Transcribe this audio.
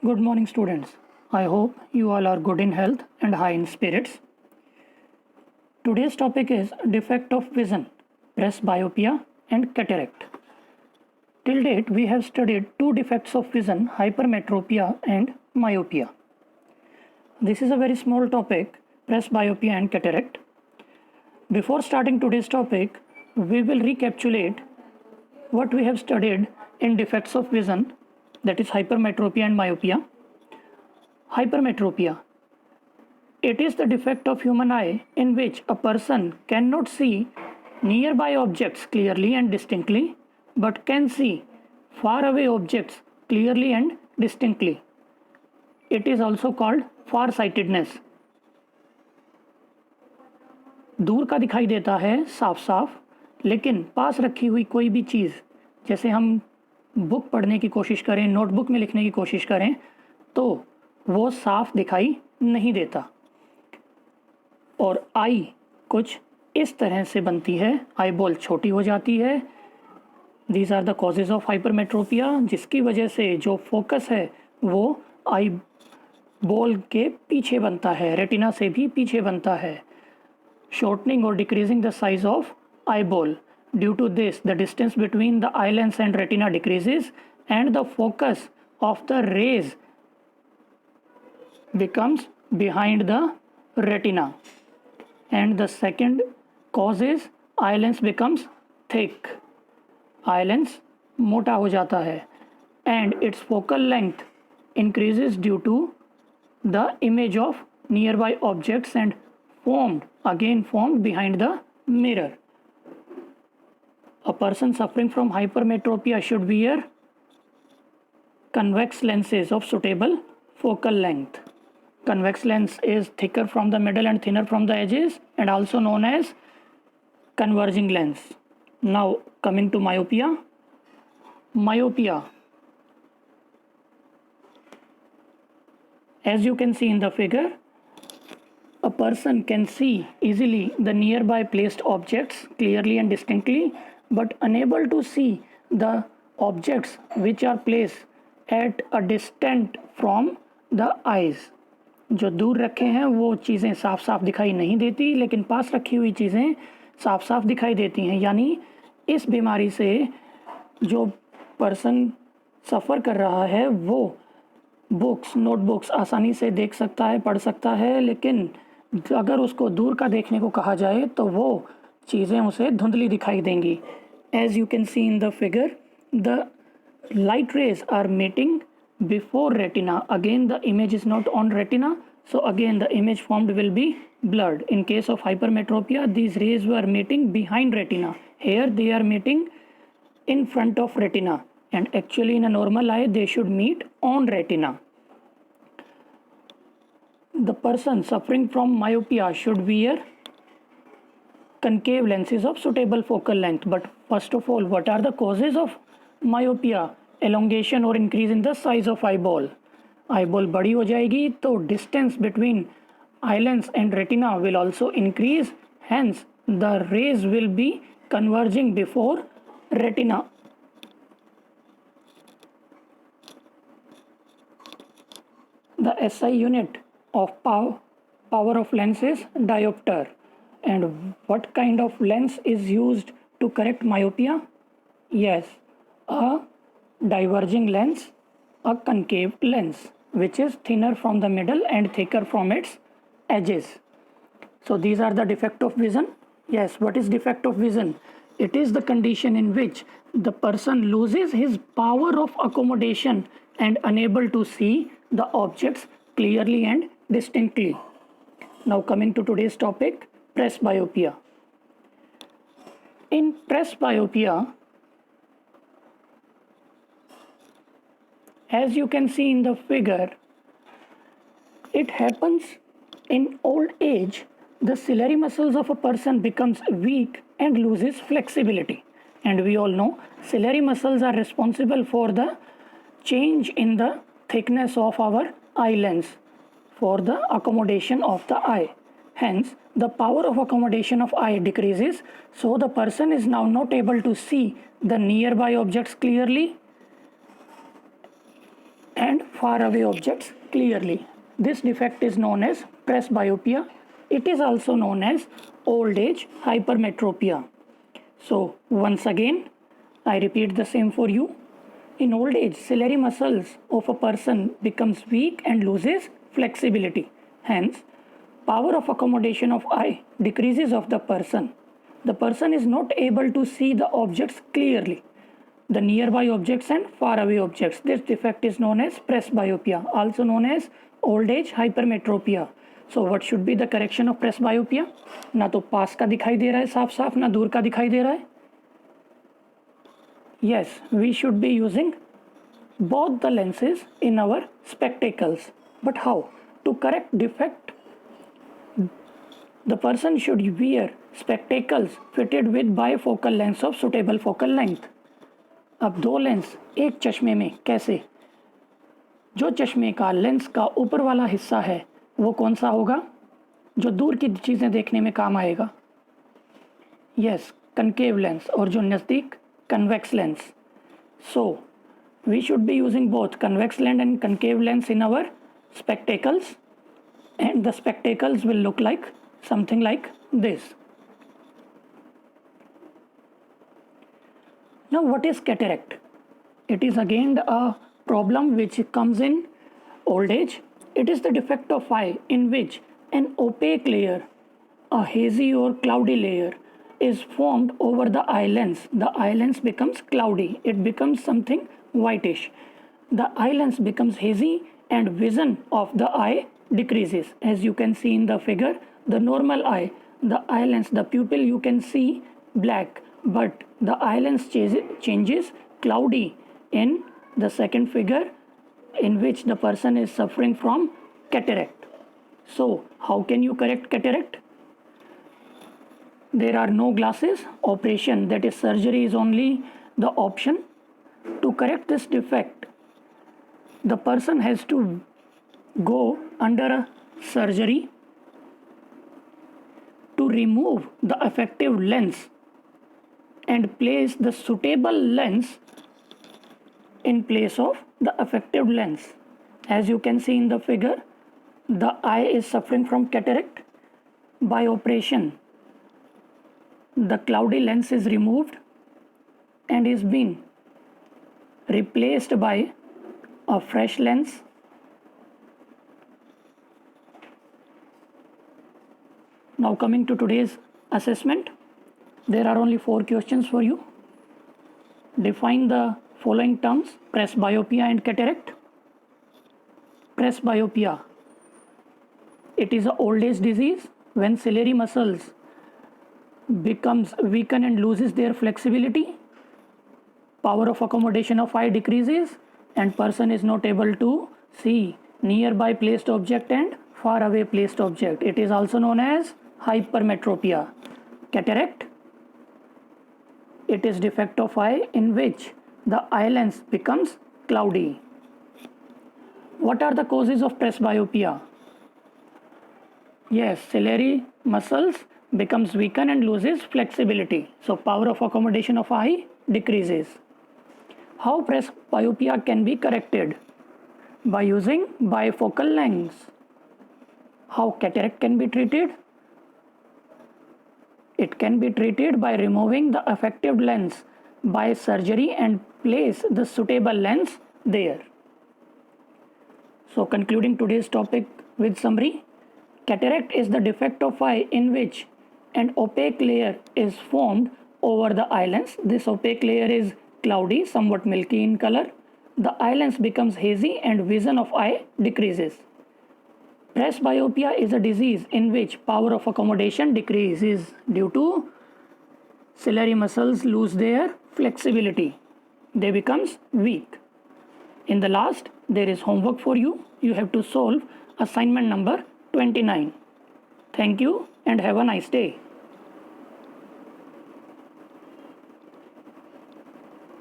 Good morning, students. I hope you all are good in health and high in spirits. Today's topic is defect of vision, presbyopia and cataract. Till date, we have studied two defects of vision, hypermetropia and myopia. This is a very small topic, presbyopia and cataract. Before starting today's topic, we will recapitulate what we have studied in defects of vision, that is hypermetropia and myopia. Hypermetropia. It is the defect of human eye in which a person cannot see nearby objects clearly and distinctly, but can see far away objects clearly and distinctly. It is also called farsightedness. दूर का दिखाई देता है साफ साफ, लेकिन पास रखी हुई कोई भी चीज़, जैसे हम बुक पढ़ने की कोशिश करें, नोटबुक में लिखने की कोशिश करें, तो वो साफ दिखाई नहीं देता. और आई कुछ इस तरह से बनती है, आई बॉल छोटी हो जाती है. These are the causes of hypermetropia, जिसकी वजह से जो फोकस है वो आई बॉल के पीछे बनता है, रेटिना से भी पीछे बनता है. शॉर्टनिंग और decreasing the size of eye ball. Due to this, the distance between the eye lens and retina decreases and the focus of the rays becomes behind the retina. And the second cause is eye lens becomes thick. Eye lens मोटा हो जाता है and its focal length increases due to the image of nearby objects and formed behind the mirror. A person suffering from hypermetropia should wear convex lenses of suitable focal length. Convex lens is thicker from the middle and thinner from the edges, and also known as converging lens. Now coming to myopia. Myopia, as you can see in the figure, a person can see easily the nearby placed objects clearly and distinctly, but unable to see the objects which are placed at a distance from the eyes. जो दूर रखे हैं वो चीज़ें साफ साफ दिखाई नहीं देती, लेकिन पास रखी हुई चीज़ें साफ साफ दिखाई देती हैं. यानी इस बीमारी से जो पर्सन सफ़र कर रहा है वो बुक्स, नोटबुक्स आसानी से देख सकता है, पढ़ सकता है, लेकिन अगर उसको दूर का देखने को कहा जाए तो वो चीज़ें उसे धुंधली दिखाई देंगी. As you can see in the figure, the light rays are meeting before retina. Again, the image is not on retina, so again the image formed will be blurred. In case of hypermetropia, these rays were meeting behind retina. Here they are meeting in front of retina, and actually in a normal eye they should meet on retina. The person suffering from myopia should wear concave lenses of suitable focal length. But first of all, what are the causes of myopia? Elongation or increase in the size of eyeball. Eyeball बड़ी हो जाएगी तो distance between eye lens and retina will also increase. Hence, the rays will be converging before retina. The SI unit of power of lens is diopter. And what kind of lens is used to correct myopia? Yes, a diverging lens, a concave lens, which is thinner from the middle and thicker from its edges. So these are the defect of vision. Yes, what is defect of vision? It is the condition in which the person loses his power of accommodation and unable to see the objects clearly and distinctly. Now coming to today's topic, presbyopia. In presbyopia, as you can see in the figure, it happens in old age. The ciliary muscles of a person becomes weak and loses flexibility. And we all know ciliary muscles are responsible for the change in the thickness of our eye lens for the accommodation of the eye. Hence, the power of accommodation of eye decreases, so the person is now not able to see the nearby objects clearly and far away objects clearly. This defect is known as presbyopia. It is also known as old age hypermetropia. So once again, I repeat the same for you. In old age, ciliary muscles of a person becomes weak and loses flexibility. Hence, power of accommodation of eye decreases of the person. The person is not able to see the objects clearly, the nearby objects and far away objects. This defect is known as presbyopia, also known as old age hypermetropia. So what should be the correction of presbyopia? ना तो पास का दिखाई दे रहा है साफ साफ, ना दूर का दिखाई दे रहा है. Yes, we should be using both the lenses in our spectacles. But how? To correct defect, the person should wear spectacles fitted with bifocal lens of suitable focal length. अब दो लेंस एक चश्मे में कैसे? जो चश्मे का लेंस का ऊपर वाला हिस्सा है वो कौन सा होगा जो दूर की चीज़ें देखने में काम आएगा? यस, कनकेव लेंस, और जो नज़दीक convex lens. So we should be using both convex lens and concave lens in our spectacles, and the spectacles will look like something like this. Now what is cataract? It is again a problem which comes in old age. It is the defect of eye in which an opaque layer, a hazy or cloudy layer, is formed over the eye lens. The eye lens becomes cloudy. It becomes something whitish. The eye lens becomes hazy and vision of the eye decreases. As you can see in the figure, the normal eye, the eye lens, the pupil you can see black, but the eye lens changes cloudy in the second figure, in which the person is suffering from cataract. So how can you correct cataract? There are no glasses. Operation, that is surgery, is only the option. To correct this defect, the person has to go under a surgery to remove the affective lens and place the suitable lens in place of the affective lens. As you can see in the figure, the eye is suffering from cataract. By operation, the cloudy lens is removed and is being replaced by a fresh lens. Now coming to today's assessment, there are only 4 questions for you. Define the following terms: presbyopia and cataract. Presbyopia, it is an old age disease when ciliary muscles becomes weakened and loses their flexibility, power of accommodation of eye decreases, and person is not able to see nearby placed object and far away placed object. It is also known as hypermetropia. Cataract, it is defect of eye in which the eye lens becomes cloudy. What are the causes of presbyopia? Yes, ciliary muscles becomes weakened and loses flexibility. So power of accommodation of eye decreases. How presbyopia can be corrected? By using bifocal lens. How cataract can be treated? It can be treated by removing the affected lens by surgery and place the suitable lens there. So concluding today's topic with summary, cataract is the defect of eye in which an opaque layer is formed over the eye lens. This opaque layer is cloudy, somewhat milky in color. The eye lens becomes hazy and vision of eye decreases. Presbyopia is a disease in which power of accommodation decreases due to ciliary muscles lose their flexibility. They becomes weak. In the last, there is homework for you. You have to solve assignment number 29. Thank you and have a nice day.